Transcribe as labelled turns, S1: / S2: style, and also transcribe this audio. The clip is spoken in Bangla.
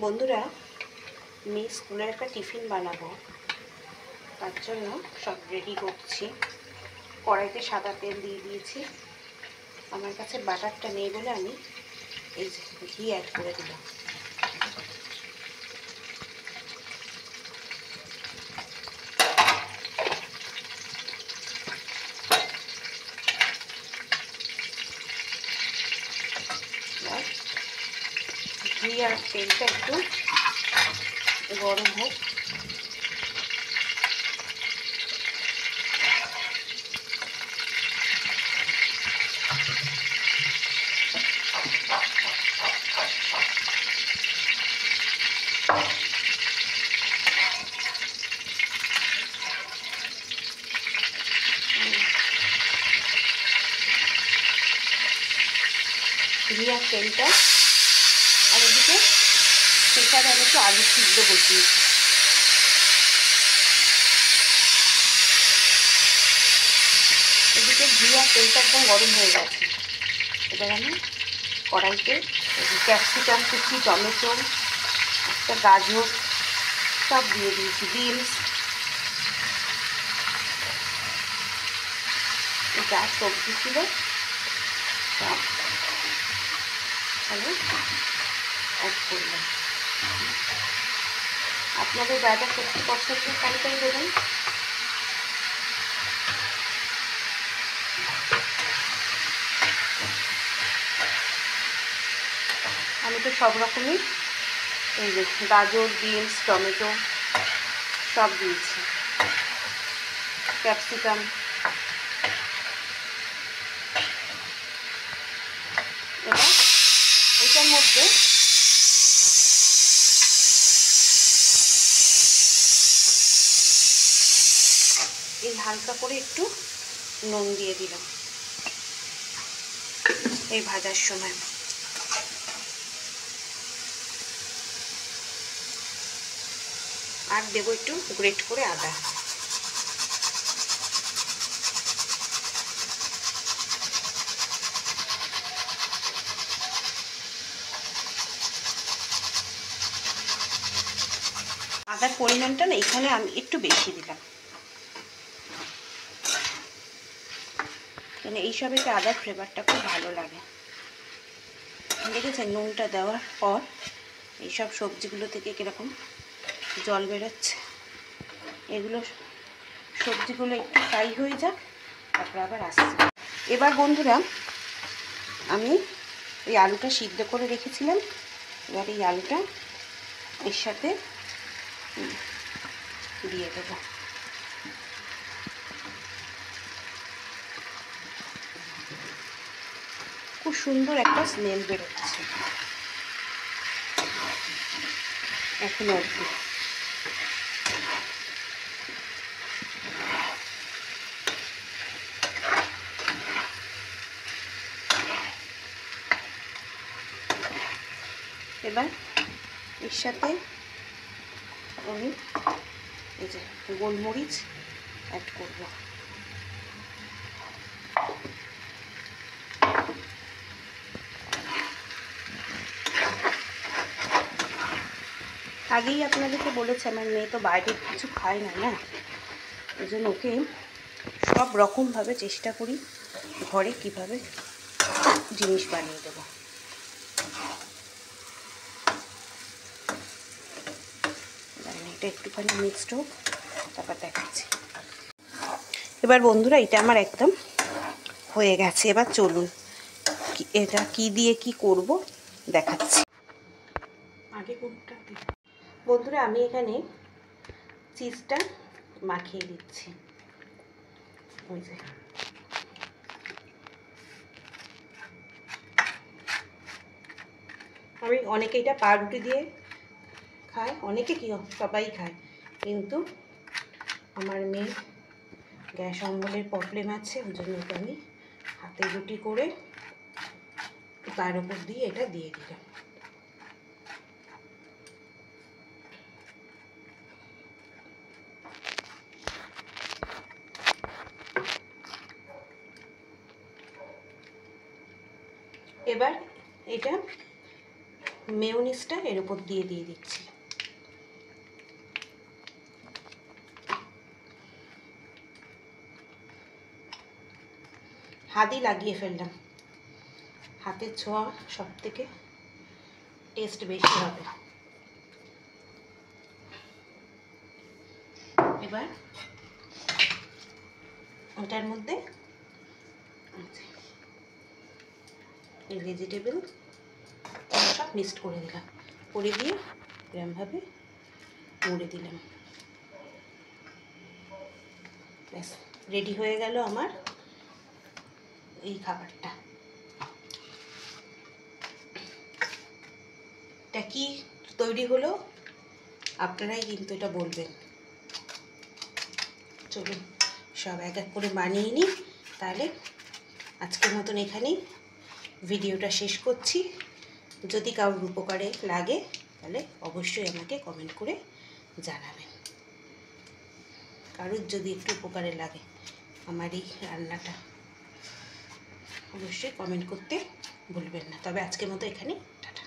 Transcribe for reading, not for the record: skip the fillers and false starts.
S1: বন্ধুরা, আমি স্কুলের একটা টিফিন বানাবো, তার জন্য সব রেডি করছি। কড়াইতে সাদা তেল দিয়ে দিয়েছি। আমার কাছে বাটারটা নেই বলে আমি এই যে ঘি অ্যাড করে দিলাম। ঘি আর তেলটা একটু গরম হোক। ঘি আর তেলটা, আর এদিকে প্রেসারে আমি একটু আলু সিদ্ধ বসিয়েছি। এদিকে ঘি আর তেলটা একদম গরম হয়ে গেছে। এবার আমি কড়াইতে ক্যাপসিকাম কুচি, টমেটো, একটা গাজর সব দিয়ে দিয়েছি, বিনস, যা সবজি ছিল সব আমি অ্যাড করলাম। আপনাদের যা যা সবজি পছন্দ তাই দেবেন। আমি তো সব রকমই এই যে গাজর, বিনস, টমেটো সব দিয়েছি, ক্যাপসিকাম। এবার এটার মধ্যে এই হালকা করে একটু নুন দিয়ে দিলাম এই ভাজার সময়। আর দেবো একটু গ্রেট করে আদা। আদার পরিমাণটা না এখানে আমি একটু বেশি দিলাম, মানে এইসবেতে আদার ফ্লেভারটা খুব ভালো লাগে। দেখেছেন নুনটা দেওয়ার পর এইসব সবজিগুলো থেকে কীরকম জল বেরোচ্ছে। এগুলো সবজিগুলো একটু ফ্রাই হয়ে যাক, তারপর আবার আসছে। এবার বন্ধুরা, আমি এই আলুটা সিদ্ধ করে রেখেছিলাম। এবার এই আলুটা এর সাথে দিয়ে দেবো। খুব সুন্দর একটা স্মেল বেরোচ্ছে এখনো অবধি। এবার এর সাথে আমি এই যে গোলমরিচ অ্যাড করব। আগেই আপনাদেরকে বলেছি আমার মেয়ে তো বাইরের কিছু খায় না, এই জন্য ওকে সব রকমভাবে চেষ্টা করি ঘরে কিভাবে জিনিস বানিয়ে দেবো। এটা একটুখানি মিক্সড হোক, তারপর দেখাচ্ছি। এবার বন্ধুরা, এটা আমার একদম হয়ে গেছে। এবার চলুন এটা কি দিয়ে কি করব দেখাচ্ছি। আগে কোনটা বন্ধুরা, আমি এখানে চিজটা মাখিয়ে দিচ্ছি। ওই যে আমি অনেকে এটা পাউরুটি দিয়ে খায়, অনেকে কি সবাই খায়, কিন্তু আমার মেয়ে গ্যাস অম্বলের প্রবলেম আছে, ওই জন্য এটা আমি হাতে রুটি করে তার উপর দিয়ে এটা দিয়ে দিলাম। এবার এটা মেয়োনিজটা এর উপর দিয়ে দিচ্ছি। হাতই লাগিয়ে ফেললাম, হাতের ছোঁয়া সব থেকে টেস্ট বেশি হবে। এবার ওটার মধ্যে এই ভেজিটেবল সব মিক্সড করে দিলাম, করে দিয়ে এরমভাবে মুড়ে দিলাম। ব্যাস রেডি হয়ে গেল আমার এই খাবারটা। এটা কি তৈরি হলো আপনারাই কিন্তু এটা বলবেন। চলুন সব এক এক করে বানিয়ে নিই। তাহলে আজকের মতন এখানেই ভিডিওটা শেষ করছি। যদি কারোর উপকারে লাগে তাহলে অবশ্যই আমাকে কমেন্ট করে জানাবেন। কারোর যদি একটু উপকারে লাগে আমার এই রান্নাটা, অবশ্যই কমেন্ট করতে ভুলবেন না। তবে আজকের মতো এখানে টাটা।